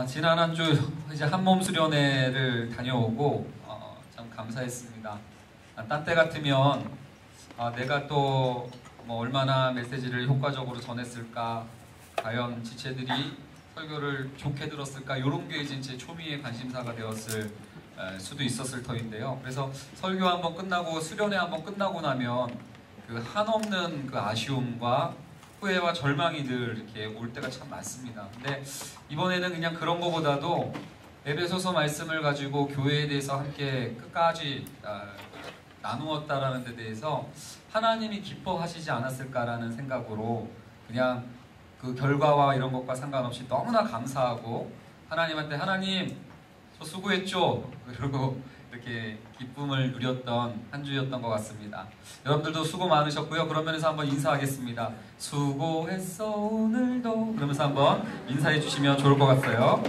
지난 한 주 이제 한몸 수련회를 다녀오고 참 감사했습니다. 딴 때 같으면 내가 또 뭐 얼마나 메시지를 효과적으로 전했을까, 과연 지체들이 설교를 좋게 들었을까, 이런 게 이제 제 초미의 관심사가 되었을 수도 있었을 터인데요. 그래서 설교 한번 끝나고 수련회 한번 끝나고 나면 그 한없는 그 아쉬움과 후회와 절망이 늘 이렇게 올 때가 참 많습니다. 근데 이번에는 그냥 그런 거보다도 에베소서 말씀을 가지고 교회에 대해서 함께 끝까지 나누었다라는 데 대해서 하나님이 기뻐하시지 않았을까라는 생각으로 그냥 그 결과와 이런 것과 상관없이 너무나 감사하고 하나님한테 하나님 저 수고했죠? 그리고 이렇게 기쁨을 누렸던 한 주였던 것 같습니다. 여러분들도 수고 많으셨고요. 그런 면에서 한번 인사하겠습니다. 수고했어 오늘도 그러면서 한번 인사해 주시면 좋을 것 같아요.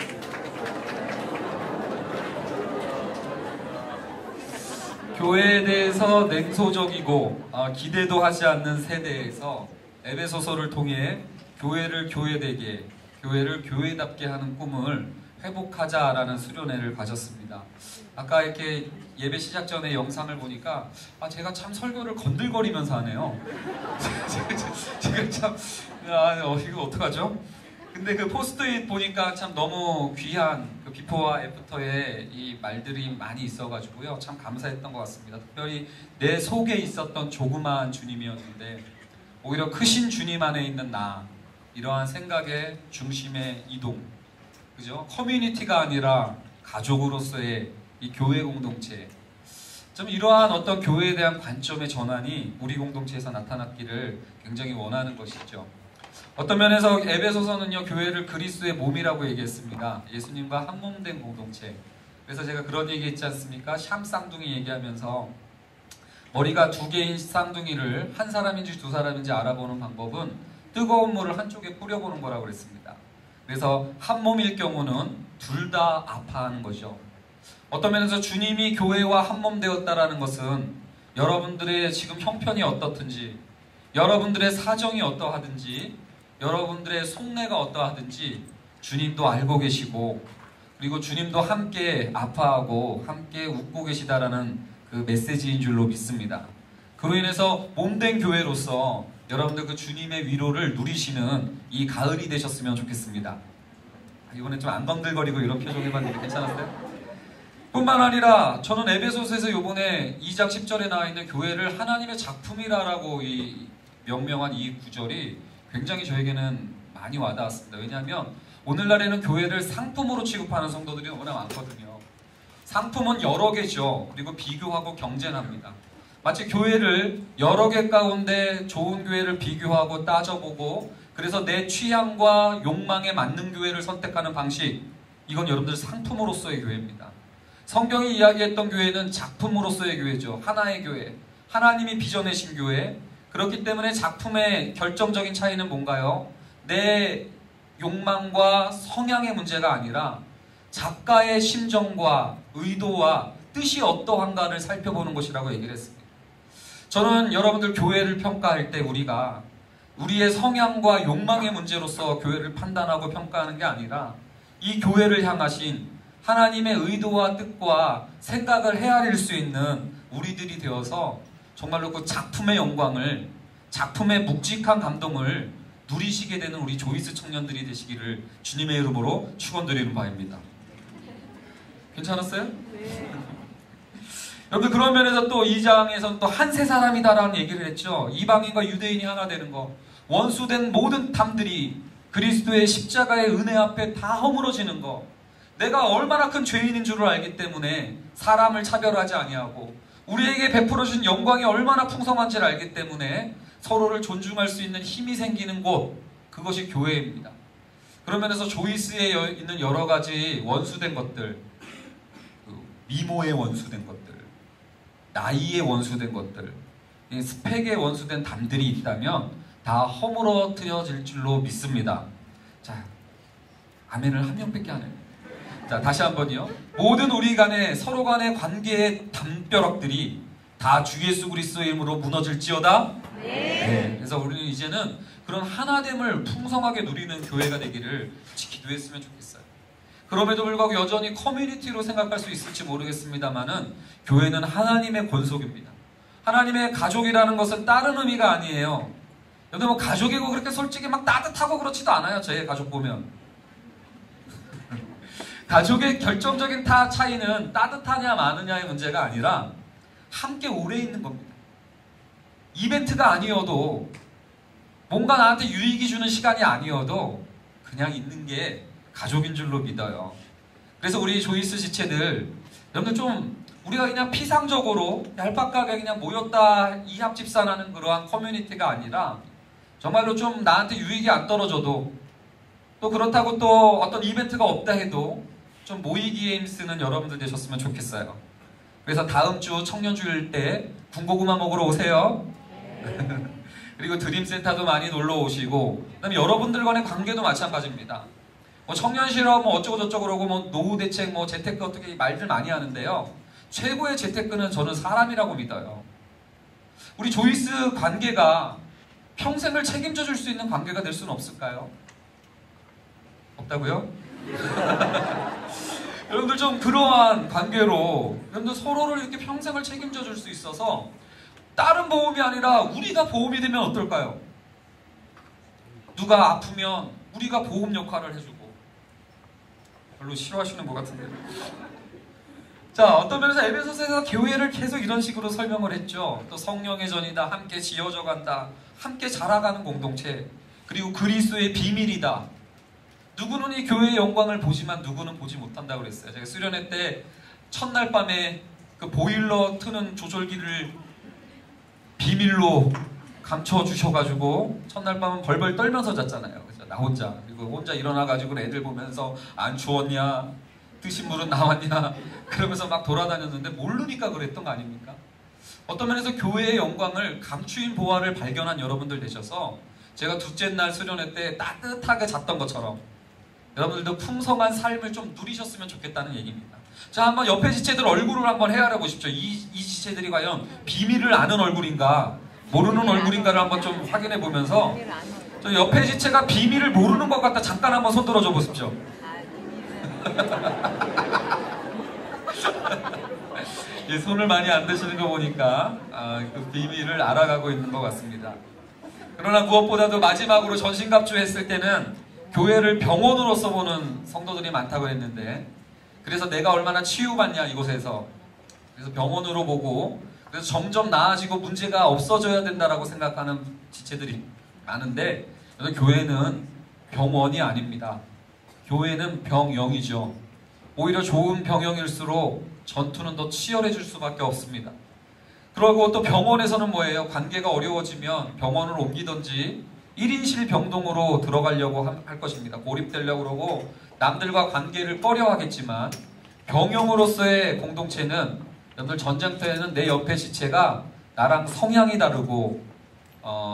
교회에 대해서 냉소적이고 기대도 하지 않는 세대에서 에베소서를 통해 교회를 교회되게, 교회를 교회답게 하는 꿈을 회복하자라는 수련회를 가졌습니다. 아까 이렇게 예배 시작 전에 영상을 보니까 제가 참 설교를 건들거리면서 하네요. 제가 참 이거 어떡하죠? 근데 그 포스트잇 보니까 참 너무 귀한 그 비포와 애프터의 이 말들이 많이 있어가지고요. 참 감사했던 것 같습니다. 특별히 내 속에 있었던 조그마한 주님이었는데 오히려 크신 주님 안에 있는 나, 이러한 생각의 중심의 이동, 그죠? 커뮤니티가 아니라 가족으로서의 이 교회 공동체, 좀 이러한 어떤 교회에 대한 관점의 전환이 우리 공동체에서 나타났기를 굉장히 원하는 것이죠. 어떤 면에서 에베소서는요, 교회를 그리스도의 몸이라고 얘기했습니다. 예수님과 한몸된 공동체. 그래서 제가 그런 얘기 했지 않습니까? 샴 쌍둥이 얘기하면서 머리가 두 개인 쌍둥이를 한 사람인지 두 사람인지 알아보는 방법은 뜨거운 물을 한쪽에 뿌려보는 거라고 그랬습니다. 그래서 한 몸일 경우는 둘 다 아파하는 거죠. 어떤 면에서 주님이 교회와 한 몸 되었다라는 것은 여러분들의 지금 형편이 어떻든지, 여러분들의 사정이 어떠하든지, 여러분들의 속내가 어떠하든지 주님도 알고 계시고, 그리고 주님도 함께 아파하고 함께 웃고 계시다라는 그 메시지인 줄로 믿습니다. 그로 인해서 몸된 교회로서 여러분들 그 주님의 위로를 누리시는 이 가을이 되셨으면 좋겠습니다. 이번에 좀 안 건들거리고 이런 표정 해봤는데 괜찮았어요? 뿐만 아니라 저는 에베소서에서 이번에 2장 10절에 나와 있는 교회를 하나님의 작품이라고 이 명명한 이 구절이 굉장히 저에게는 많이 와닿았습니다. 왜냐하면 오늘날에는 교회를 상품으로 취급하는 성도들이 너무나 많거든요. 상품은 여러 개죠. 그리고 비교하고 경쟁합니다. 마치 교회를 여러 개 가운데 좋은 교회를 비교하고 따져보고, 그래서 내 취향과 욕망에 맞는 교회를 선택하는 방식, 이건 여러분들 상품으로서의 교회입니다. 성경이 이야기했던 교회는 작품으로서의 교회죠. 하나의 교회, 하나님이 빚어내신 교회. 그렇기 때문에 작품의 결정적인 차이는 뭔가요? 내 욕망과 성향의 문제가 아니라 작가의 심정과 의도와 뜻이 어떠한가를 살펴보는 것이라고 얘기를 했습니다. 저는 여러분들 교회를 평가할 때 우리가 우리의 성향과 욕망의 문제로서 교회를 판단하고 평가하는 게 아니라 이 교회를 향하신 하나님의 의도와 뜻과 생각을 헤아릴 수 있는 우리들이 되어서 정말로 그 작품의 영광을, 작품의 묵직한 감동을 누리시게 되는 우리 조이스 청년들이 되시기를 주님의 이름으로 축원드리는 바입니다. 괜찮았어요? 네. 여러분들 그런 면에서 또 2장에서는 또 한 세 사람이다라는 얘기를 했죠. 이방인과 유대인이 하나 되는 거, 원수된 모든 탐들이 그리스도의 십자가의 은혜 앞에 다 허물어지는 거, 내가 얼마나 큰 죄인인 줄을 알기 때문에 사람을 차별하지 아니하고 우리에게 베풀어준 영광이 얼마나 풍성한지를 알기 때문에 서로를 존중할 수 있는 힘이 생기는 곳, 그것이 교회입니다. 그런 면에서 조이스에 있는 여러 가지 원수된 것들, 미모의 원수된 것들, 나이의 원수된 것들, 스펙의 원수된 담들이 있다면 다 허물어뜨려질 줄로 믿습니다. 자, 아멘을 한 명밖에 안 해요. 자, 다시 한번요. 모든 우리 간의 서로 간의 관계의 담벼락들이 다 주 예수 그리스도의 이름으로 무너질지어다. 네. 그래서 우리는 이제는 그런 하나됨을 풍성하게 누리는 교회가 되기를 기도했으면 좋겠어요. 그럼에도 불구하고 여전히 커뮤니티로 생각할 수 있을지 모르겠습니다만은 교회는 하나님의 권속입니다. 하나님의 가족이라는 것은 다른 의미가 아니에요. 여러분 뭐 가족이고 그렇게 솔직히 막 따뜻하고 그렇지도 않아요. 제 가족 보면. 가족의 결정적인 차이는 따뜻하냐 마느냐의 문제가 아니라 함께 오래 있는 겁니다. 이벤트가 아니어도 뭔가 나한테 유익이 주는 시간이 아니어도 그냥 있는 게 가족인 줄로 믿어요. 그래서 우리 조이스 지체들 여러분들 좀 우리가 그냥 피상적으로 얄팍하게 그냥 모였다 이합집산하는 그러한 커뮤니티가 아니라 정말로 좀 나한테 유익이 안 떨어져도 또 그렇다고 또 어떤 이벤트가 없다 해도 좀 모이기에 힘쓰는 여러분들 되셨으면 좋겠어요. 그래서 다음 주 청년주일 때 군고구마 먹으러 오세요. 그리고 드림센터도 많이 놀러 오시고 그다음에 여러분들 간의 관계도 마찬가지입니다. 뭐 청년 실업 뭐 어쩌고 저쩌고 그러고 뭐 노후 대책 뭐 재테크 어떻게 말들 많이 하는데요. 최고의 재테크는 저는 사람이라고 믿어요. 우리 조이스 관계가 평생을 책임져 줄 수 있는 관계가 될 수는 없을까요? 없다고요? 여러분들 좀 그러한 관계로 여러분들 서로를 이렇게 평생을 책임져 줄 수 있어서 다른 보험이 아니라 우리가 보험이 되면 어떨까요? 누가 아프면 우리가 보험 역할을 해주고 별로 싫어하시는 것 같은데. 자, 어떤 면에서 에베소서에서 교회를 계속 이런 식으로 설명을 했죠. 또 성령의 전이다, 함께 지어져 간다, 함께 자라가는 공동체, 그리고 그리스도의 비밀이다. 누구는 이 교회의 영광을 보지만 누구는 보지 못한다고 그랬어요. 제가 수련회 때 첫날 밤에 그 보일러 트는 조절기를 비밀로 감춰주셔가지고 첫날 밤은 벌벌 떨면서 잤잖아요. 그래서 나 혼자, 그리고 혼자 일어나가지고 애들 보면서 안 추웠냐, 드신 물은 나왔냐, 그러면서 막 돌아다녔는데 모르니까 그랬던 거 아닙니까? 어떤 면에서 교회의 영광을 감추인 보화를 발견한 여러분들 되셔서 제가 둘째 날 수련회 때 따뜻하게 잤던 것처럼 여러분들도 풍성한 삶을 좀 누리셨으면 좋겠다는 얘기입니다. 자, 한번 옆에 지체들 얼굴을 한번 헤아려 보십시오. 이 지체들이 과연 비밀을 아는 얼굴인가 모르는 얼굴인가를 한번 좀 확인해 보면서 저 옆에 지체가 비밀을 모르는 것 같다 잠깐 한번 손 들어줘 보십시오. 예, 손을 많이 안 드시는 거 보니까 그 비밀을 알아가고 있는 것 같습니다. 그러나 무엇보다도 마지막으로 전신갑주 했을 때는 교회를 병원으로서 보는 성도들이 많다고 했는데 그래서 내가 얼마나 치유받냐 이곳에서 그래서 병원으로 보고 그래서 점점 나아지고 문제가 없어져야 된다라고 생각하는 지체들이 많은데 교회는 병원이 아닙니다. 교회는 병영이죠. 오히려 좋은 병영일수록 전투는 더 치열해질 수밖에 없습니다. 그리고 또 병원에서는 뭐예요? 관계가 어려워지면 병원을 옮기든지 1인실 병동으로 들어가려고 할 것입니다. 고립되려고 그러고 남들과 관계를 꺼려 하겠지만 병영으로서의 공동체는 여러분들 전쟁터에는 내 옆에 지체가 나랑 성향이 다르고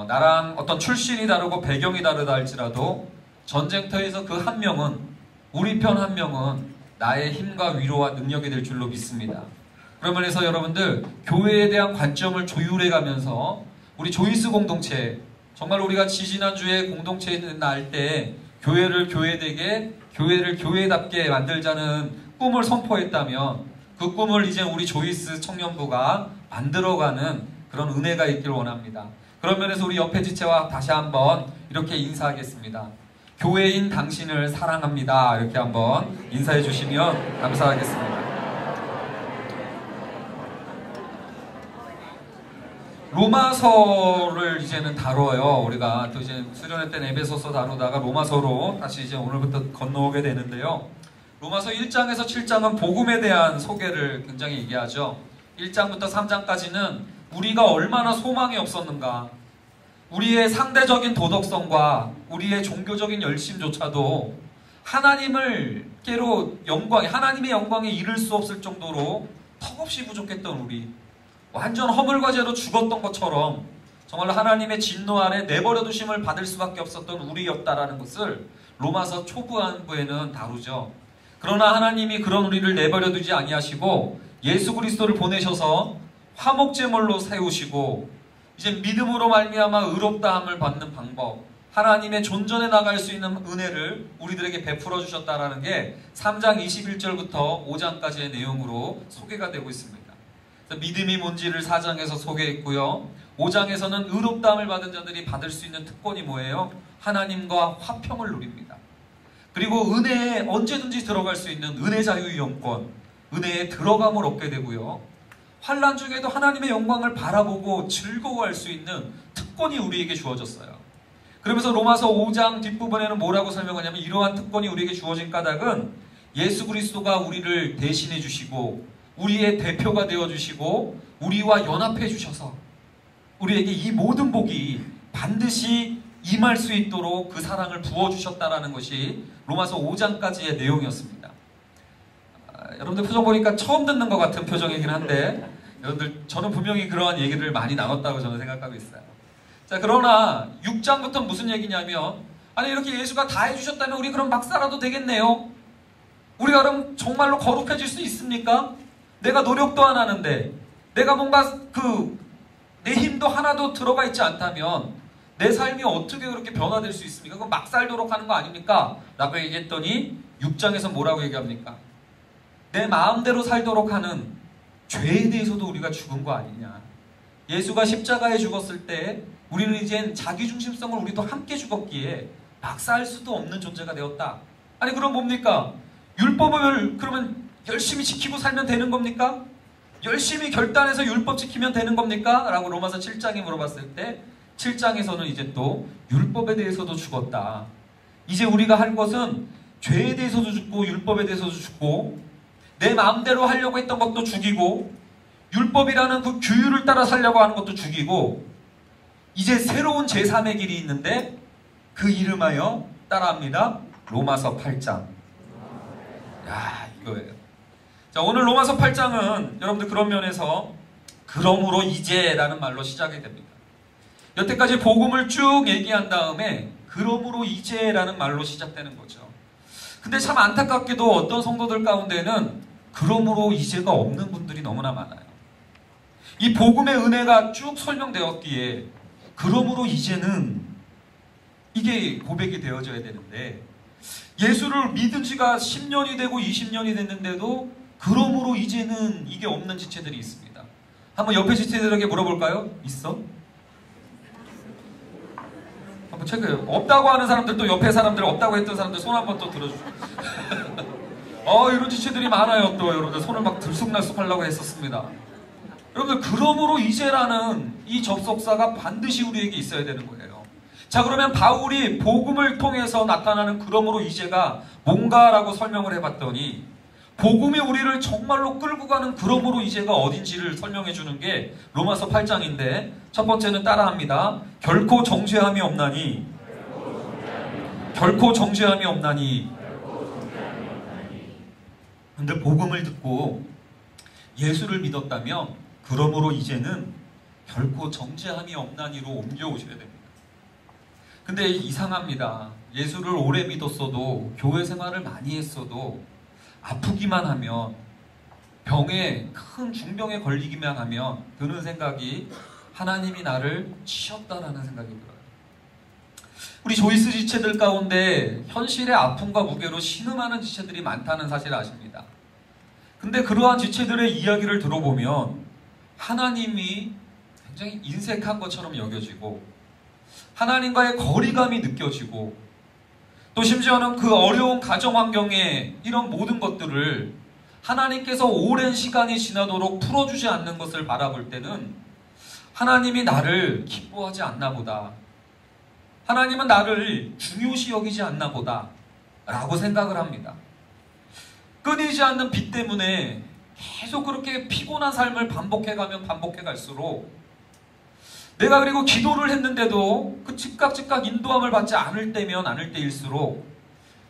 나랑 어떤 출신이 다르고 배경이 다르다 할지라도 전쟁터에서 그 한 명은 우리 편 한 명은 나의 힘과 위로와 능력이 될 줄로 믿습니다. 그런 면에서 여러분들 교회에 대한 관점을 조율해 가면서 우리 조이스 공동체 정말 우리가 지지난주에 공동체에 날 때 교회를 교회되게 교회를 교회답게 만들자는 꿈을 선포했다면 그 꿈을 이제 우리 조이스 청년부가 만들어가는 그런 은혜가 있기를 원합니다. 그런 면에서 우리 옆에 지체와 다시 한번 이렇게 인사하겠습니다. 교회인 당신을 사랑합니다. 이렇게 한번 인사해 주시면 감사하겠습니다. 로마서를 이제는 다뤄요. 우리가 또 이제 수련회 때는 에베소서 다루다가 로마서로 다시 이제 오늘부터 건너오게 되는데요. 로마서 1장에서 7장은 복음에 대한 소개를 굉장히 얘기하죠. 1장부터 3장까지는 우리가 얼마나 소망이 없었는가, 우리의 상대적인 도덕성과 우리의 종교적인 열심조차도 하나님의 영광에 이를 수 없을 정도로 턱없이 부족했던 우리, 완전 허물과제로 죽었던 것처럼 정말로 하나님의 진노 아래 내버려 두심을 받을 수밖에 없었던 우리였다라는 것을 로마서 초반부에는 다루죠. 그러나 하나님이 그런 우리를 내버려 두지 아니하시고 예수 그리스도를 보내셔서 화목제물로 세우시고 이제 믿음으로 말미암아 의롭다함을 받는 방법, 하나님의 존전에 나갈 수 있는 은혜를 우리들에게 베풀어 주셨다라는 게 3장 21절부터 5장까지의 내용으로 소개가 되고 있습니다. 믿음이 뭔지를 4장에서 소개했고요. 5장에서는 의롭다함을 받은 자들이 받을 수 있는 특권이 뭐예요? 하나님과 화평을 누립니다. 그리고 은혜에 언제든지 들어갈 수 있는 은혜 자유이용권, 은혜에 들어감을 얻게 되고요. 환난 중에도 하나님의 영광을 바라보고 즐거워할 수 있는 특권이 우리에게 주어졌어요. 그러면서 로마서 5장 뒷부분에는 뭐라고 설명하냐면, 이러한 특권이 우리에게 주어진 까닭은 예수 그리스도가 우리를 대신해 주시고 우리의 대표가 되어 주시고 우리와 연합해 주셔서 우리에게 이 모든 복이 반드시 임할 수 있도록 그 사랑을 부어주셨다라는 것이 로마서 5장까지의 내용이었습니다. 여러분들 표정 보니까 처음 듣는 것 같은 표정이긴 한데, 여러분들 저는 분명히 그러한 얘기를 많이 나눴다고 저는 생각하고 있어요. 자, 그러나 6장부터 무슨 얘기냐면, 아니 이렇게 예수가 다 해주셨다면 우리 그럼 막 살아도 되겠네요. 우리가 그럼 정말로 거룩해질 수 있습니까? 내가 노력도 안 하는데, 내가 뭔가 내 힘도 하나도 들어가 있지 않다면 내 삶이 어떻게 그렇게 변화될 수 있습니까? 그건 막 살도록 하는 거 아닙니까? 라고 얘기했더니 6장에서 뭐라고 얘기합니까? 내 마음대로 살도록 하는 죄에 대해서도 우리가 죽은 거 아니냐. 예수가 십자가에 죽었을 때 우리는 이젠 자기중심성을 우리도 함께 죽었기에 막 살 수도 없는 존재가 되었다. 아니 그럼 뭡니까? 율법을 그러면 열심히 지키고 살면 되는 겁니까? 열심히 결단해서 율법 지키면 되는 겁니까? 라고 로마서 7장에 물어봤을 때 7장에서는 이제 또 율법에 대해서도 죽었다. 이제 우리가 할 것은 죄에 대해서도 죽고 율법에 대해서도 죽고 내 마음대로 하려고 했던 것도 죽이고 율법이라는 그 규율을 따라 살려고 하는 것도 죽이고 이제 새로운 제3의 길이 있는데 그 이름하여 따라합니다. 로마서 8장. 야, 이거예요. 자, 오늘 로마서 8장은 여러분들 그런 면에서 그러므로 이제라는 말로 시작이 됩니다. 여태까지 복음을 쭉 얘기한 다음에 그러므로 이제라는 말로 시작되는 거죠. 근데 참 안타깝게도 어떤 성도들 가운데는 그러므로 이제가 없는 분들이 너무나 많아요. 이 복음의 은혜가 쭉 설명되었기에 그러므로 이제는 이게 고백이 되어져야 되는데 예수를 믿은 지가 10년이 되고 20년이 됐는데도 그러므로 이제는 이게 없는 지체들이 있습니다. 한번 옆에 지체들에게 물어볼까요? 있어? 한번 체크해요. 없다고 하는 사람들, 또 옆에 사람들, 없다고 했던 사람들 손 한번 또 들어주세요. 이런 지체들이 많아요. 또 여러분들 손을 막 들쑥날쑥 하려고 했었습니다. 여러분들 그러므로 이제라는 이 접속사가 반드시 우리에게 있어야 되는 거예요. 자, 그러면 바울이 복음을 통해서 나타나는 그러므로 이제가 뭔가라고 설명을 해봤더니 복음이 우리를 정말로 끌고 가는 그러므로 이제가 어딘지를 설명해 주는 게 로마서 8장인데 첫 번째는 따라합니다. 결코 정죄함이 없나니 결코 정죄함이 없나니. 근데 복음을 듣고 예수를 믿었다면 그러므로 이제는 결코 정죄함이 없나니로 옮겨오셔야 됩니다. 근데 이상합니다. 예수를 오래 믿었어도 교회 생활을 많이 했어도 아프기만 하면 병에 큰 중병에 걸리기만 하면 드는 생각이 하나님이 나를 치셨다라는 생각이 들어요. 우리 조이스 지체들 가운데 현실의 아픔과 무게로 신음하는 지체들이 많다는 사실을 아십니다. 근데 그러한 지체들의 이야기를 들어보면 하나님이 굉장히 인색한 것처럼 여겨지고 하나님과의 거리감이 느껴지고 또 심지어는 그 어려운 가정 환경에 이런 모든 것들을 하나님께서 오랜 시간이 지나도록 풀어주지 않는 것을 바라볼 때는 하나님이 나를 기뻐하지 않나 보다. 하나님은 나를 중요시 여기지 않나 보다 라고 생각을 합니다. 끊이지 않는 빚 때문에 계속 그렇게 피곤한 삶을 반복해가면 반복해갈수록 내가 그리고 기도를 했는데도 그 즉각 인도함을 받지 않을 때일수록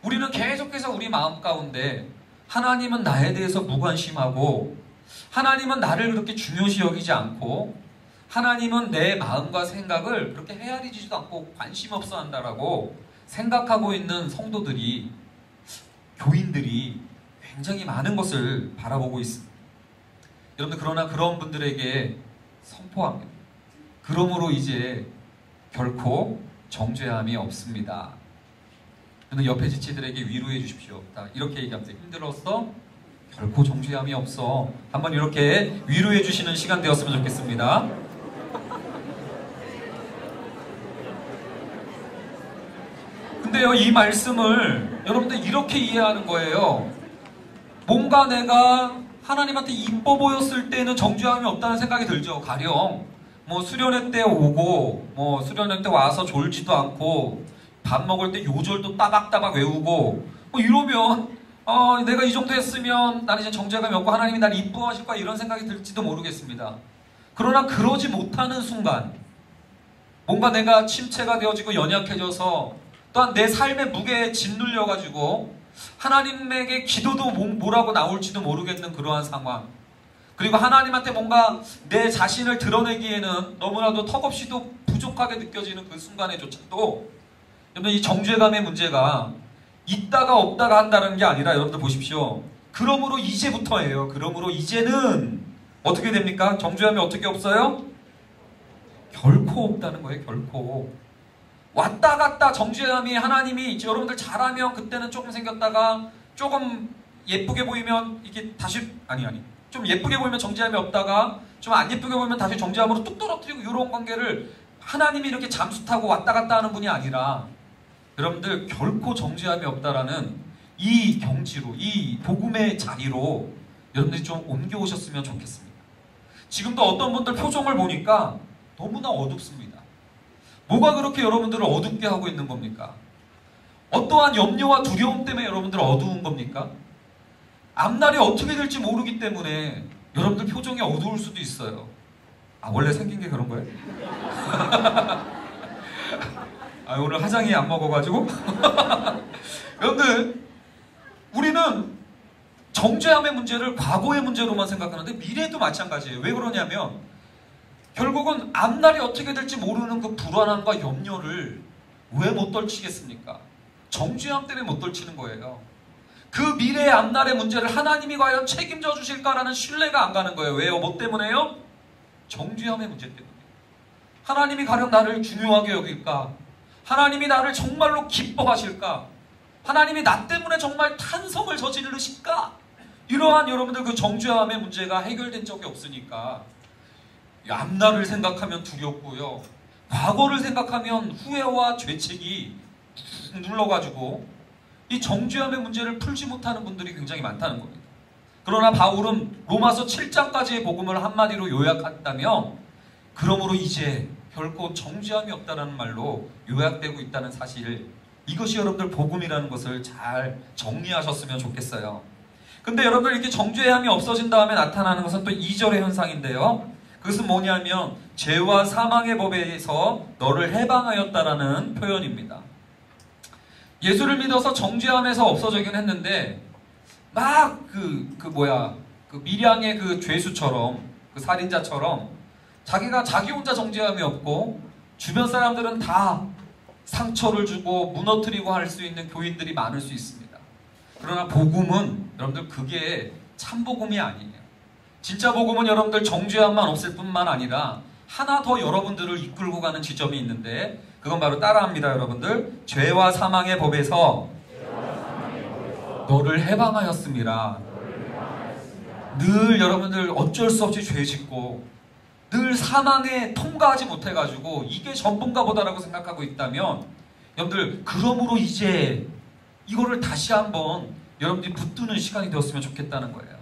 우리는 계속해서 우리 마음 가운데 하나님은 나에 대해서 무관심하고 하나님은 나를 그렇게 중요시 여기지 않고 하나님은 내 마음과 생각을 그렇게 헤아리지도 않고 관심 없어 한다라고 생각하고 있는 성도들이, 교인들이 굉장히 많은 것을 바라보고 있습니다. 여러분들 그러나 그런 분들에게 선포합니다. 그러므로 이제 결코 정죄함이 없습니다. 근데 옆에 지치들에게 위로해 주십시오. 이렇게 얘기합니다. 힘들었어? 결코 정죄함이 없어. 한번 이렇게 위로해 주시는 시간 되었으면 좋겠습니다. 근데요, 이 말씀을 여러분들 이렇게 이해하는 거예요. 뭔가 내가 하나님한테 이뻐 보였을 때는 정죄함이 없다는 생각이 들죠. 가령 뭐 수련회 때 오고, 뭐 수련회 때 와서 졸지도 않고, 밥 먹을 때 요절도 따박따박 외우고, 뭐 이러면 내가 이 정도 했으면 나는 이제 정죄감이 없고 하나님이 날 이뻐하실 거야, 이런 생각이 들지도 모르겠습니다. 그러나 그러지 못하는 순간, 뭔가 내가 침체가 되어지고 연약해져서 또한 내 삶의 무게에 짓눌려가지고 하나님에게 기도도 뭐라고 나올지도 모르겠는 그러한 상황, 그리고 하나님한테 뭔가 내 자신을 드러내기에는 너무나도 턱없이도 부족하게 느껴지는 그 순간에조차도 여러분, 이 정죄감의 문제가 있다가 없다가 한다는 게 아니라, 여러분들 보십시오. 그러므로 이제부터예요. 그러므로 이제는 어떻게 됩니까? 정죄함이 어떻게 없어요? 결코 없다는 거예요. 결코. 왔다 갔다 정죄함이, 하나님이 여러분들 잘하면 그때는 조금 생겼다가 조금 예쁘게 보이면 이게 다시 좀 예쁘게 보이면 정죄함이 없다가 좀 안 예쁘게 보이면 다시 정죄함으로 뚝 떨어뜨리고, 이런 관계를 하나님이 이렇게 잠수 타고 왔다 갔다 하는 분이 아니라, 여러분들 결코 정죄함이 없다라는 이 경지로, 이 복음의 자리로 여러분들이 좀 옮겨오셨으면 좋겠습니다. 지금도 어떤 분들 표정을 보니까 너무나 어둡습니다. 뭐가 그렇게 여러분들을 어둡게 하고 있는 겁니까? 어떠한 염려와 두려움 때문에 여러분들 어두운 겁니까? 앞날이 어떻게 될지 모르기 때문에 여러분들 표정이 어두울 수도 있어요. 원래 생긴 게 그런 거예요? 오늘 화장이 안 먹어가지고. 여러분들, 우리는 정죄함의 문제를 과거의 문제로만 생각하는데 미래도 마찬가지예요. 왜 그러냐면 결국은 앞날이 어떻게 될지 모르는 그 불안함과 염려를 왜 못 떨치겠습니까? 정죄함 때문에 못 떨치는 거예요. 그 미래의 앞날의 문제를 하나님이 과연 책임져 주실까라는 신뢰가 안 가는 거예요. 왜요? 뭐 때문에요? 정죄함의 문제 때문에. 하나님이 가령 나를 중요하게 여길까? 하나님이 나를 정말로 기뻐하실까? 하나님이 나 때문에 정말 탄성을 저지르실까? 이러한 여러분들 그 정죄함의 문제가 해결된 적이 없으니까 앞날을 생각하면 두렵고요, 과거를 생각하면 후회와 죄책이 눌러가지고 이 정죄함의 문제를 풀지 못하는 분들이 굉장히 많다는 겁니다. 그러나 바울은 로마서 7장까지의 복음을 한마디로 요약한다면, 그러므로 이제 결코 정죄함이 없다는 말로 요약되고 있다는 사실, 이것이 여러분들 복음이라는 것을 잘 정리하셨으면 좋겠어요. 근데 여러분들 이렇게 정죄함이 없어진 다음에 나타나는 것은 또 2절의 현상인데요. 그것은 뭐냐면 죄와 사망의 법에서 너를 해방하였다라는 표현입니다. 예수를 믿어서 정죄함에서 없어지긴 했는데 막 그 미량의 그 죄수처럼, 그 살인자처럼 자기가 자기 혼자 정죄함이 없고 주변 사람들은 다 상처를 주고 무너뜨리고 할 수 있는 교인들이 많을 수 있습니다. 그러나 복음은 여러분들 그게 참 복음이 아니에요. 진짜 복음은 여러분들 정죄함만 없을 뿐만 아니라 하나 더 여러분들을 이끌고 가는 지점이 있는데, 그건 바로 따라합니다. 여러분들, 죄와 사망의 법에서 너를 해방하였습니다. 늘 여러분들 어쩔 수 없이 죄 짓고 늘 사망에 통과하지 못해가지고 이게 전부인가 보다라고 생각하고 있다면, 여러분들 그러므로 이제 이거를 다시 한번 여러분들이 붙드는 시간이 되었으면 좋겠다는 거예요.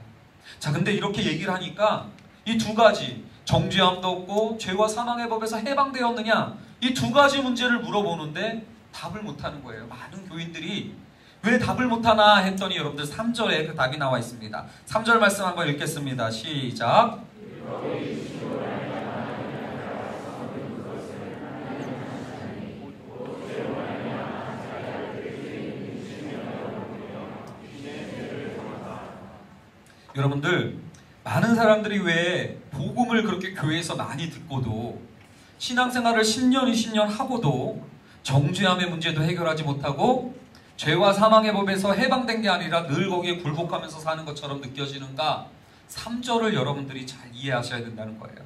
자, 근데 이렇게 얘기를 하니까 이 두 가지, 정죄함도 없고 죄와 사망의 법에서 해방되었느냐, 이 두 가지 문제를 물어보는데 답을 못하는 거예요. 많은 교인들이 왜 답을 못하나 했더니 여러분들 3절에 그 답이 나와 있습니다. 3절 말씀 한번 읽겠습니다. 시작. 여러분들, 많은 사람들이 왜 복음을 그렇게 교회에서 많이 듣고도 신앙생활을 10년, 20년 하고도 정죄함의 문제도 해결하지 못하고 죄와 사망의 법에서 해방된 게 아니라 늘 거기에 굴복하면서 사는 것처럼 느껴지는가? 3절을 여러분들이 잘 이해하셔야 된다는 거예요.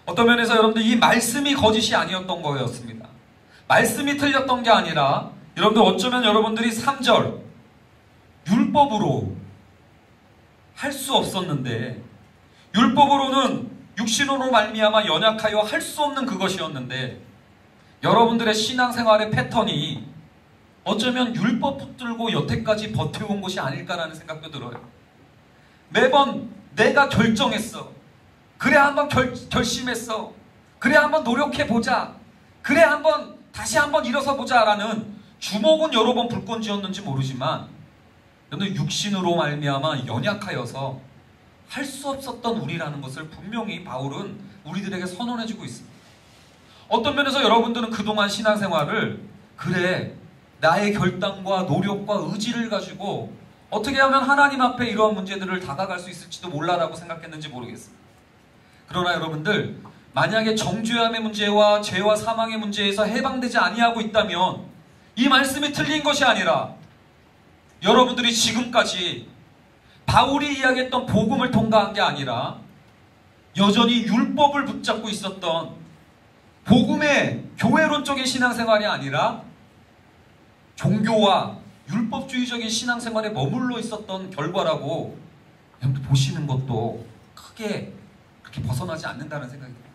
어떤 면에서 여러분들 이 말씀이 거짓이 아니었던 거였습니다. 말씀이 틀렸던 게 아니라 여러분들 어쩌면 여러분들이 3절 율법으로 할 수 없었는데, 율법으로는 육신으로 말미암아 연약하여 할 수 없는 그것이었는데, 여러분들의 신앙생활의 패턴이 어쩌면 율법 붙들고 여태까지 버텨온 것이 아닐까라는 생각도 들어요. 매번 내가 결정했어. 그래 한번 결심했어. 그래 한번 노력해보자. 그래 다시 한번 일어서 보자라는 주먹은 여러 번 불꽃 쥐었는지 모르지만, 여러분 육신으로 말미암아 연약하여서 할 수 없었던 우리라는 것을 분명히 바울은 우리들에게 선언해주고 있습니다. 어떤 면에서 여러분들은 그동안 신앙생활을 그래 나의 결단과 노력과 의지를 가지고 어떻게 하면 하나님 앞에 이러한 문제들을 다가갈 수 있을지도 몰라라고 생각했는지 모르겠습니다. 그러나 여러분들, 만약에 정죄함의 문제와 죄와 사망의 문제에서 해방되지 아니하고 있다면 이 말씀이 틀린 것이 아니라 여러분들이 지금까지 바울이 이야기했던 복음을 통과한 게 아니라 여전히 율법을 붙잡고 있었던 복음의 교회론적인 신앙생활이 아니라 종교와 율법주의적인 신앙생활에 머물러 있었던 결과라고 여러분들 보시는 것도 크게 그렇게 벗어나지 않는다는 생각이 듭니다.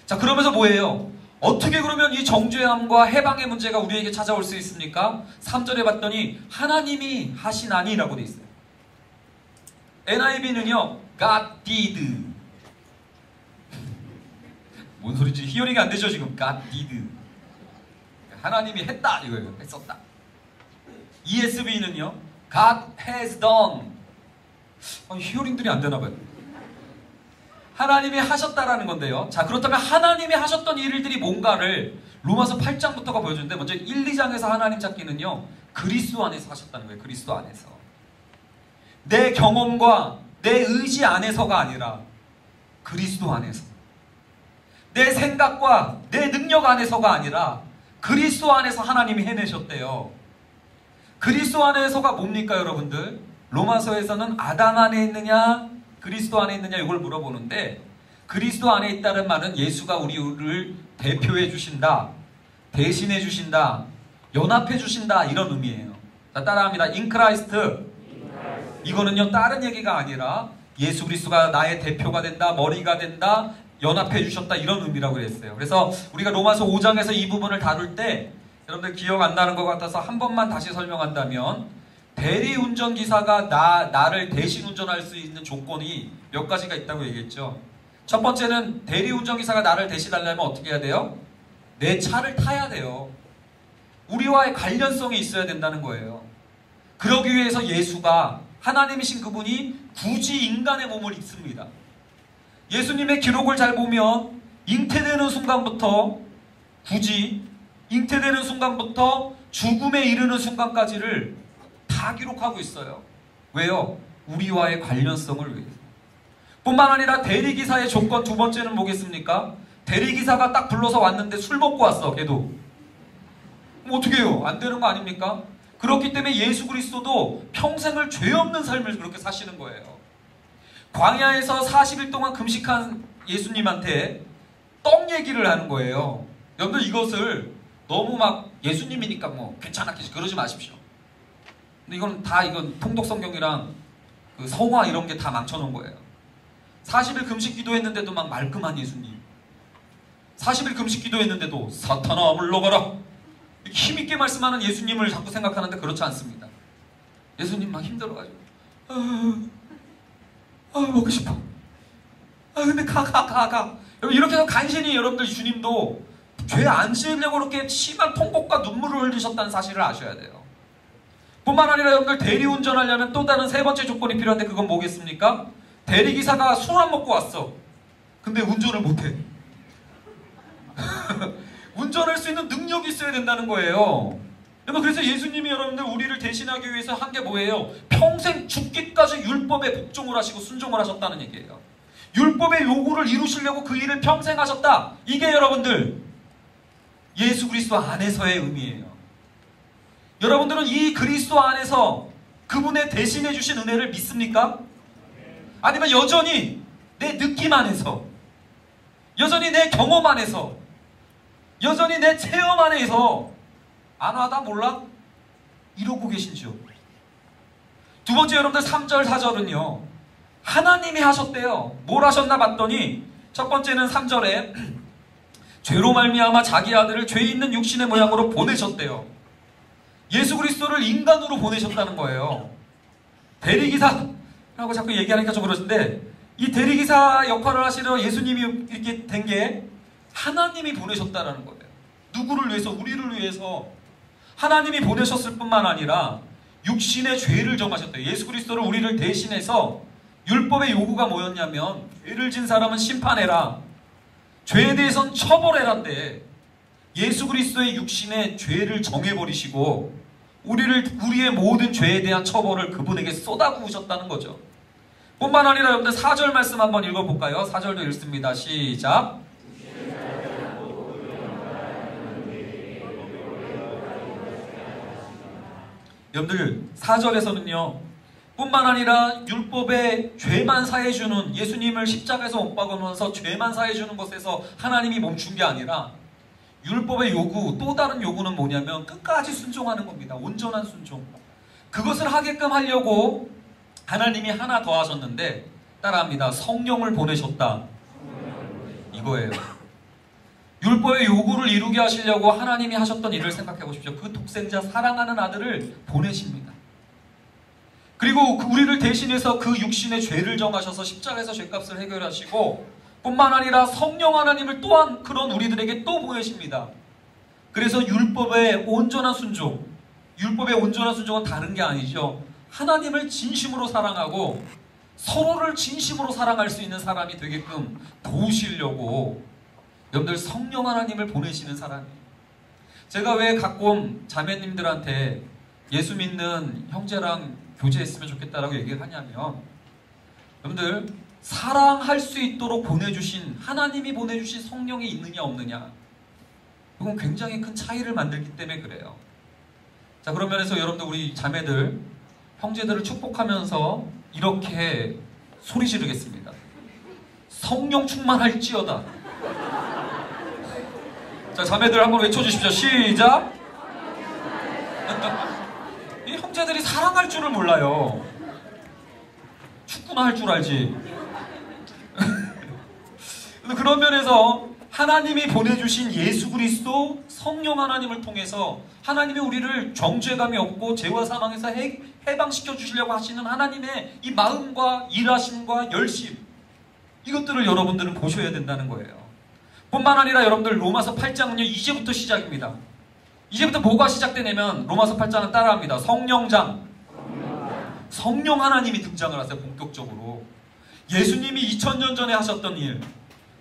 자, 그러면서 뭐예요? 어떻게 그러면 이 정죄함과 해방의 문제가 우리에게 찾아올 수 있습니까? 3절에 봤더니 하나님이 하시나니라고 되어 있어요. NIV는요 God did. 뭔 소리지? 히어링이 안 되죠 지금. God did. 하나님이 했다 이거예요. 했었다. ESV는요 God has done. 히어링들이 안 되나 봐요. 하나님이 하셨다라는 건데요. 자, 그렇다면 하나님이 하셨던 일들이 뭔가를 로마서 8장부터가 보여주는데, 먼저 1, 2장에서 하나님 찾기는요 그리스도 안에서 하셨다는 거예요. 그리스도 안에서. 내 경험과 내 의지 안에서가 아니라 그리스도 안에서. 내 생각과 내 능력 안에서가 아니라 그리스도 안에서 하나님이 해내셨대요. 그리스도 안에서가 뭡니까 여러분들? 로마서에서는 아담 안에 있느냐 그리스도 안에 있느냐 이걸 물어보는데, 그리스도 안에 있다는 말은 예수가 우리를 대표해 주신다, 대신해 주신다, 연합해 주신다 이런 의미예요. 자, 따라합니다. In Christ. 이거는요 다른 얘기가 아니라 예수 그리스도가 나의 대표가 된다, 머리가 된다, 연합해 주셨다 이런 의미라고 했어요. 그래서 우리가 로마서 5장에서 이 부분을 다룰 때 여러분들 기억 안 나는 것 같아서 한 번만 다시 설명한다면, 대리운전기사가 나를 대신 운전할 수 있는 조건이 몇 가지가 있다고 얘기했죠. 첫 번째는 대리운전기사가 나를 대신하려면 어떻게 해야 돼요? 내 차를 타야 돼요. 우리와의 관련성이 있어야 된다는 거예요. 그러기 위해서 예수가, 하나님이신 그분이 굳이 인간의 몸을 입습니다. 예수님의 기록을 잘 보면 잉태되는 순간부터 죽음에 이르는 순간까지를 다 기록하고 있어요. 왜요? 우리와의 관련성을 위해서. 뿐만 아니라 대리기사의 조건 두 번째는 뭐겠습니까? 대리기사가 딱 불러서 왔는데 술 먹고 왔어, 걔도. 어떻게 해요? 안 되는 거 아닙니까? 그렇기 때문에 예수 그리스도도 평생을 죄 없는 삶을 그렇게 사시는 거예요. 광야에서 40일 동안 금식한 예수님한테 떡 얘기를 하는 거예요. 여러분들 이것을 너무 막 예수님이니까 뭐 괜찮았겠지 그러지 마십시오. 근데 이건 통독성경이랑 그 성화 이런 게 다 망쳐놓은 거예요. 40일 금식 기도했는데도 막 말끔한 예수님. 40일 금식 기도했는데도 사탄아 물러가라. 힘있게 말씀하는 예수님을 자꾸 생각하는데 그렇지 않습니다. 예수님 막 힘들어가지고 먹고 싶어. 근데 가. 이렇게 해서 간신히 여러분들 주님도 죄 안 지으려고 그렇게 심한 통곡과 눈물을 흘리셨다는 사실을 아셔야 돼요. 뿐만 아니라 여러분들 대리운전하려면 또 다른 세 번째 조건이 필요한데, 그건 뭐겠습니까? 대리기사가 술 안 먹고 왔어. 근데 운전을 못해. 운전할 수 있는 능력이 있어야 된다는 거예요. 여러분, 그래서 예수님이 여러분들 우리를 대신하기 위해서 한 게 뭐예요? 평생 죽기까지 율법에 복종을 하시고 순종을 하셨다는 얘기예요. 율법의 요구를 이루시려고 그 일을 평생 하셨다. 이게 여러분들 예수 그리스도 안에서의 의미예요. 여러분들은 이 그리스도 안에서 그분의 대신해 주신 은혜를 믿습니까? 아니면 여전히 내 느낌 안에서, 여전히 내 경험 안에서, 여전히 내 체험 안에서 안 하다 몰라? 이러고 계신지요. 두 번째 여러분들 3절 4절은요. 하나님이 하셨대요. 뭘 하셨나 봤더니 첫 번째는 3절에 죄로 말미암아 자기 아들을 죄 있는 육신의 모양으로 보내셨대요. 예수 그리스도를 인간으로 보내셨다는 거예요. 대리기사라고 자꾸 얘기하니까 좀 그러신데 이 대리기사 역할을 하시러 예수님이 이렇게 된 게 하나님이 보내셨다는 거예요. 누구를 위해서? 우리를 위해서. 하나님이 보내셨을 뿐만 아니라 육신의 죄를 정하셨대요. 예수 그리스도를 우리를 대신해서 율법의 요구가 뭐였냐면 죄를 진 사람은 심판해라. 죄에 대해서는 처벌해라인데 예수 그리스도의 육신의 죄를 정해버리시고 우리의 모든 죄에 대한 처벌을 그분에게 쏟아부으셨다는 거죠. 뿐만 아니라 여러분들 4절 말씀 한번 읽어볼까요? 4절도 읽습니다. 시작. 여러분들 4절에서는요. 뿐만 아니라 율법의 죄만 사해주는 예수님을 십자가에서 못 박아놓아서 죄만 사해주는 것에서 하나님이 멈춘 게 아니라 율법의 요구, 또 다른 요구는 뭐냐면 끝까지 순종하는 겁니다. 온전한 순종. 그것을 하게끔 하려고 하나님이 하나 더 하셨는데 따라합니다. 성령을 보내셨다. 이거예요. 율법의 요구를 이루게 하시려고 하나님이 하셨던 일을 생각해 보십시오. 그 독생자 사랑하는 아들을 보내십니다. 그리고 우리를 대신해서 그 육신의 죄를 정하셔서 십자가에서 죄값을 해결하시고 뿐만 아니라 성령 하나님을 또한 그런 우리들에게 또 보내십니다. 그래서 율법의 온전한 순종, 율법의 온전한 순종은 다른 게 아니죠. 하나님을 진심으로 사랑하고 서로를 진심으로 사랑할 수 있는 사람이 되게끔 도우시려고 여러분들 성령 하나님을 보내시는 사람이에요. 제가 왜 가끔 자매님들한테 예수 믿는 형제랑 교제했으면 좋겠다라고 얘기를 하냐면 여러분들 사랑할 수 있도록 보내주신 하나님이 보내주신 성령이 있느냐 없느냐 이건 굉장히 큰 차이를 만들기 때문에 그래요. 자, 그런 면에서 여러분들 우리 자매들 형제들을 축복하면서 이렇게 소리 지르겠습니다. 성령 충만할지어다. 자, 자매들 한번 외쳐주십시오. 시작. 이 형제들이 사랑할 줄을 몰라요. 축구나 할 줄 알지. 그런 면에서 하나님이 보내주신 예수 그리스도 성령 하나님을 통해서 하나님이 우리를 정죄감이 없고 죄와 사망에서 해방시켜 주시려고 하시는 하나님의 이 마음과 일하심과 열심, 이것들을 여러분들은 보셔야 된다는 거예요. 뿐만 아니라 여러분들 로마서 8장은요 이제부터 시작입니다. 이제부터 뭐가 시작되냐면 로마서 8장은 따라합니다. 성령장, 성령 하나님이 등장을 하세요. 본격적으로 예수님이 2000년 전에 하셨던 일,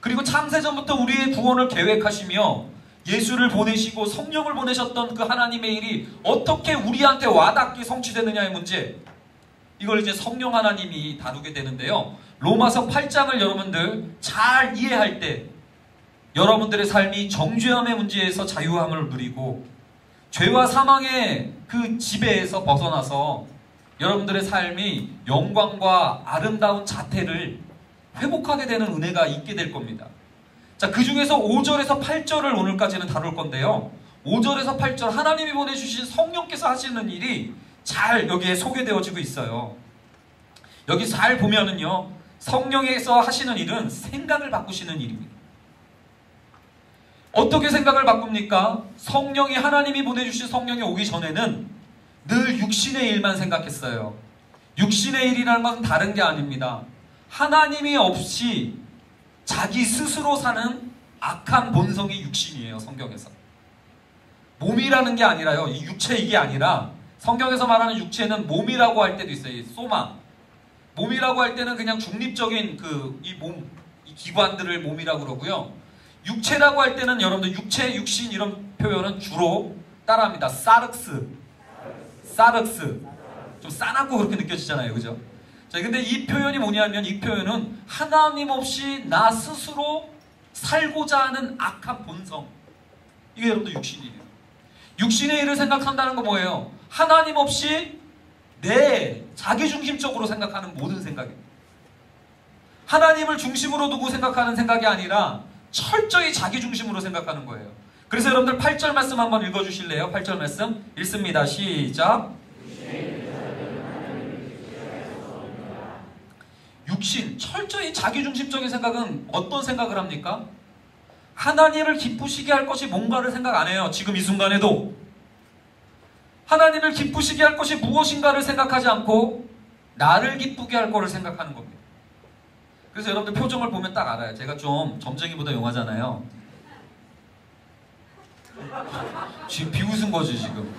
그리고 창세전부터 우리의 구원을 계획하시며 예수를 보내시고 성령을 보내셨던 그 하나님의 일이 어떻게 우리한테 와닿게 성취되느냐의 문제, 이걸 이제 성령 하나님이 다루게 되는데요. 로마서 8장을 여러분들 잘 이해할 때 여러분들의 삶이 정죄함의 문제에서 자유함을 누리고 죄와 사망의 그 지배에서 벗어나서 여러분들의 삶이 영광과 아름다운 자태를 회복하게 되는 은혜가 있게 될 겁니다. 자, 그 중에서 5절에서 8절을 오늘까지는 다룰 건데요. 5절에서 8절 하나님이 보내주신 성령께서 하시는 일이 잘 여기에 소개되어지고 있어요. 여기 잘 보면은요, 성령에서 하시는 일은 생각을 바꾸시는 일입니다. 어떻게 생각을 바꿉니까? 성령이, 하나님이 보내주신 성령이 오기 전에는 늘 육신의 일만 생각했어요. 육신의 일이라는 것은 다른 게 아닙니다. 하나님이 없이 자기 스스로 사는 악한 본성이 육신이에요. 성경에서 몸이라는 게 아니라요, 이 육체, 이게 아니라 성경에서 말하는 육체는 몸이라고 할 때도 있어요. 이 소마, 몸이라고 할 때는 그냥 중립적인 이 몸, 이 기관들을 몸이라고 그러고요. 육체라고 할 때는 여러분들 육체, 육신 이런 표현은 주로 따라합니다. 사륵스, 좀 싸납고 그렇게 느껴지잖아요, 그죠? 자, 근데 이 표현이 뭐냐면, 이 표현은 하나님 없이 나 스스로 살고자 하는 악한 본성, 이게 여러분들 육신이에요. 육신의 일을 생각한다는 건 뭐예요? 하나님 없이 내 자기중심적으로 생각하는 모든 생각입니다. 하나님을 중심으로 두고 생각하는 생각이 아니라 철저히 자기중심으로 생각하는 거예요. 그래서 여러분들 8절 말씀 한번 읽어주실래요? 8절 말씀 읽습니다. 시작. 육신, 철저히 자기중심적인 생각은 어떤 생각을 합니까? 하나님을 기쁘시게 할 것이 뭔가를 생각 안 해요. 지금 이 순간에도 하나님을 기쁘시게 할 것이 무엇인가를 생각하지 않고 나를 기쁘게 할 거를 생각하는 겁니다. 그래서 여러분들 표정을 보면 딱 알아요. 제가 좀 점쟁이보다 용하잖아요. 지금 비웃은 거지 지금.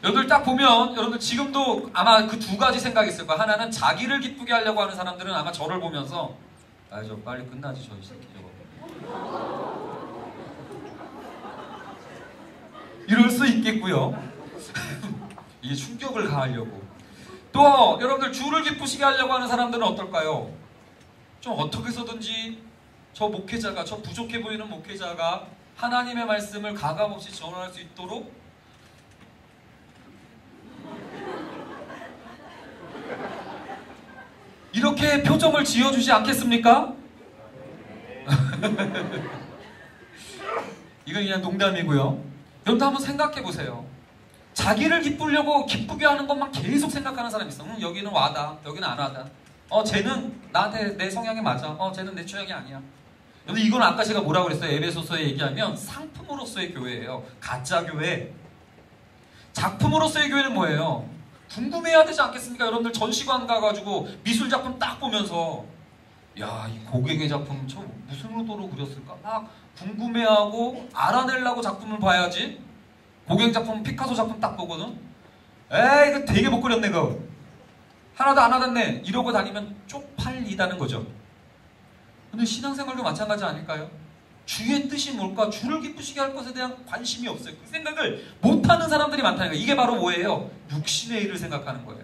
여러분들 딱 보면 여러분들 지금도 아마 그 두 가지 생각이 있을 거예요. 하나는 자기를 기쁘게 하려고 하는 사람들은 아마 저를 보면서 아, 저 빨리 끝나지 저 이 새끼 저거. 이럴 수 있겠고요. 이게 충격을 가하려고. 또 여러분들 주를 기쁘시게 하려고 하는 사람들은 어떨까요? 좀 어떻게 해서든지 저 목회자가, 저 부족해 보이는 목회자가 하나님의 말씀을 가감없이 전할 수 있도록 이렇게 표정을 지어주지 않겠습니까? 이건 그냥 농담이고요. 여러분도 한번 생각해 보세요. 자기를 기쁘게 하는 것만 계속 생각하는 사람이 있어. 여기는 와다, 여기는 안 와다. 쟤는 나한테 내 성향에 맞아. 쟤는 내 취향이 아니야. 근데 이건 아까 제가 뭐라고 그랬어요? 에베소서에 얘기하면 상품으로서의 교회예요. 가짜 교회. 작품으로서의 교회는 뭐예요? 궁금해야 되지 않겠습니까? 여러분들 전시관 가가지고 미술 작품 딱 보면서 야, 이 고객의 작품 저 무슨 의도로 그렸을까? 막 궁금해하고 알아내려고 작품을 봐야지. 고객 작품, 피카소 작품 딱 보거든. 에이, 이거 되게 못 그렸네 그거. 하나도 안 와닿네. 이러고 다니면 쪽팔리다는 거죠. 근데 신앙생활도 마찬가지 아닐까요? 주의 뜻이 뭘까? 주를 기쁘시게 할 것에 대한 관심이 없어요. 그 생각을 못하는 사람들이 많다는 거예요. 이게 바로 뭐예요? 육신의 일을 생각하는 거예요.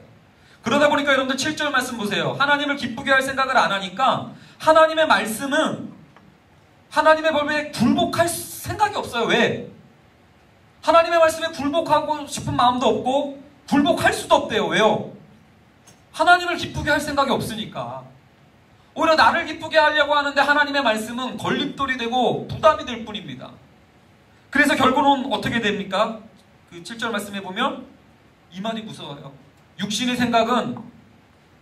그러다 보니까 여러분들 7절 말씀 보세요. 하나님을 기쁘게 할 생각을 안 하니까 하나님의 말씀은 하나님의 법에 굴복할 생각이 없어요. 왜? 하나님의 말씀에 굴복하고 싶은 마음도 없고 굴복할 수도 없대요. 왜요? 하나님을 기쁘게 할 생각이 없으니까. 오히려 나를 기쁘게 하려고 하는데 하나님의 말씀은 걸림돌이 되고 부담이 될 뿐입니다. 그래서 결국은 어떻게 됩니까? 그 7절 말씀에 보면 이 말이 무서워요. 육신의 생각은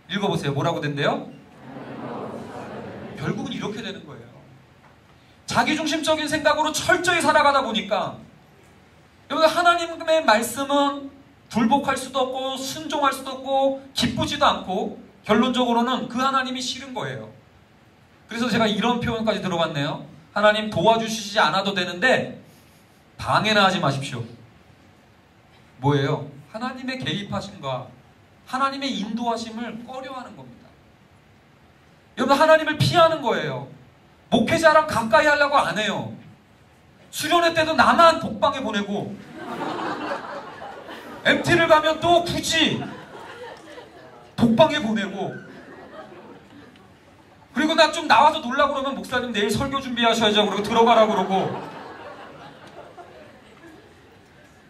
읽어보세요. 뭐라고 된대요? 결국은 이렇게 되는 거예요. 자기중심적인 생각으로 철저히 살아가다 보니까 여기 하나님의 말씀은 불복할 수도 없고 순종할 수도 없고 기쁘지도 않고 결론적으로는 그 하나님이 싫은 거예요. 그래서 제가 이런 표현까지 들어봤네요. 하나님 도와주시지 않아도 되는데 방해나 하지 마십시오. 뭐예요? 하나님의 개입하심과 하나님의 인도하심을 꺼려하는 겁니다. 여러분 하나님을 피하는 거예요. 목회자랑 가까이 하려고 안 해요. 수련회 때도 나만 독방에 보내고 MT를 가면 또 굳이 독방에 보내고 그리고 나 좀 나와서 놀라고 그러면 목사님 내일 설교 준비하셔야죠. 그러고 들어가라 그러고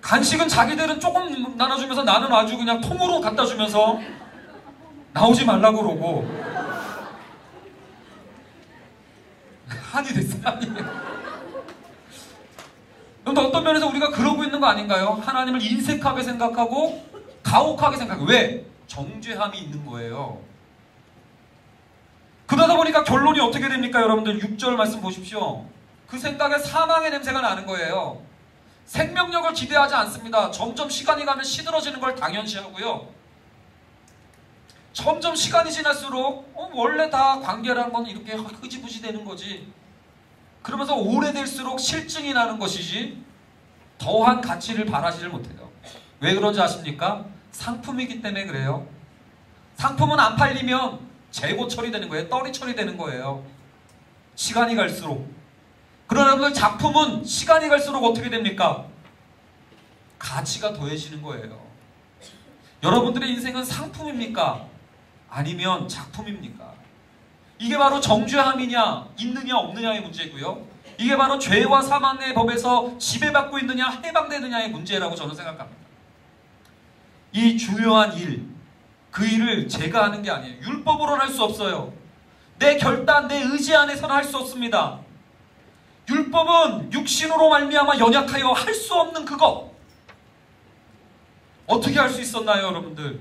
간식은 자기들은 조금 나눠주면서 나는 아주 그냥 통으로 갖다 주면서 나오지 말라고 그러고 한이 됐어요. 그런데 어떤 면에서 우리가 그러고 있는 거 아닌가요? 하나님을 인색하게 생각하고 가혹하게 생각하고 왜? 정죄함이 있는 거예요. 그러다 보니까 결론이 어떻게 됩니까? 여러분들 6절 말씀 보십시오. 그 생각에 사망의 냄새가 나는 거예요. 생명력을 기대하지 않습니다. 점점 시간이 가면 시들어지는 걸 당연시하고요. 점점 시간이 지날수록 원래 다 관계라는 건 이렇게 흐지부지 되는 거지. 그러면서 오래될수록 실증이 나는 것이지 더한 가치를 바라지를 못해요. 왜 그런지 아십니까? 상품이기 때문에 그래요. 상품은 안 팔리면 재고 처리되는 거예요. 떨이 처리되는 거예요. 시간이 갈수록. 그러나 여러분들 작품은 시간이 갈수록 어떻게 됩니까? 가치가 더해지는 거예요. 여러분들의 인생은 상품입니까? 아니면 작품입니까? 이게 바로 정죄함이냐 있느냐 없느냐의 문제고요. 이게 바로 죄와 사망의 법에서 지배받고 있느냐 해방되느냐의 문제라고 저는 생각합니다. 이 중요한 일, 그 일을 제가 하는 게 아니에요. 율법으로는 할 수 없어요. 내 결단, 내 의지 안에서는 할 수 없습니다. 율법은 육신으로 말미암아 연약하여 할 수 없는 그것. 어떻게 할 수 있었나요, 여러분들?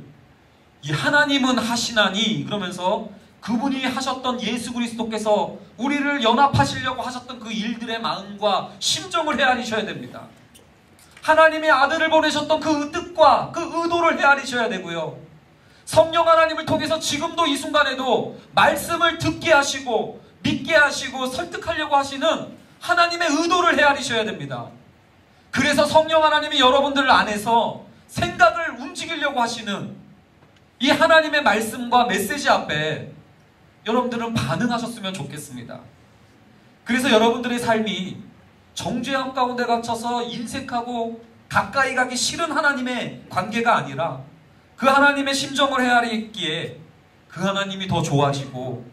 이 하나님은 하시나니 그러면서 그분이 하셨던 예수 그리스도께서 우리를 연합하시려고 하셨던 그 일들의 마음과 심정을 헤아리셔야 됩니다. 하나님의 아들을 보내셨던 그 뜻과 그 의도를 헤아리셔야 되고요. 성령 하나님을 통해서 지금도 이 순간에도 말씀을 듣게 하시고 믿게 하시고 설득하려고 하시는 하나님의 의도를 헤아리셔야 됩니다. 그래서 성령 하나님이 여러분들 안에서 생각을 움직이려고 하시는 이 하나님의 말씀과 메시지 앞에 여러분들은 반응하셨으면 좋겠습니다. 그래서 여러분들의 삶이 정죄함 가운데 갇혀서 인색하고 가까이 가기 싫은 하나님의 관계가 아니라 그 하나님의 심정을 헤아리기에 그 하나님이 더 좋아지고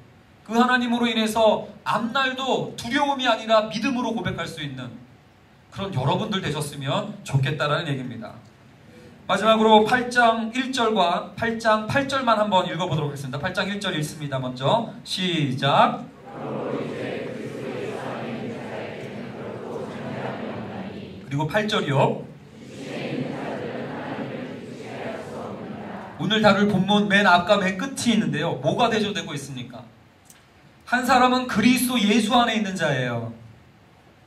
그 하나님으로 인해서 앞날도 두려움이 아니라 믿음으로 고백할 수 있는 그런 여러분들 되셨으면 좋겠다라는 얘기입니다. 마지막으로 8장 1절과 8장 8절만 한번 읽어보도록 하겠습니다. 8장 1절 읽습니다. 먼저 시작. 그리고 8절이요. 오늘 다룰 본문 맨 앞과 맨 끝이 있는데요. 뭐가 대조되고 있습니까? 한 사람은 그리스도 예수 안에 있는 자예요.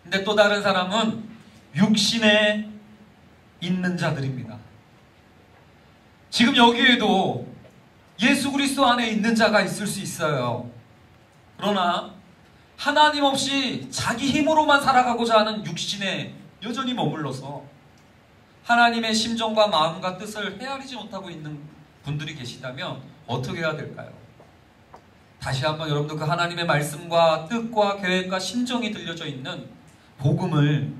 근데 또 다른 사람은 육신에 있는 자들입니다. 지금 여기에도 예수 그리스도 안에 있는 자가 있을 수 있어요. 그러나 하나님 없이 자기 힘으로만 살아가고자 하는 육신에 여전히 머물러서 하나님의 심정과 마음과 뜻을 헤아리지 못하고 있는 분들이 계시다면 어떻게 해야 될까요? 다시 한번 여러분들 그 하나님의 말씀과 뜻과 계획과 심정이 들려져 있는 복음을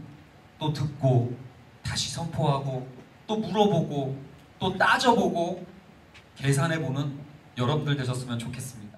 또 듣고 다시 선포하고 또 물어보고 또 따져보고 계산해보는 여러분들 되셨으면 좋겠습니다.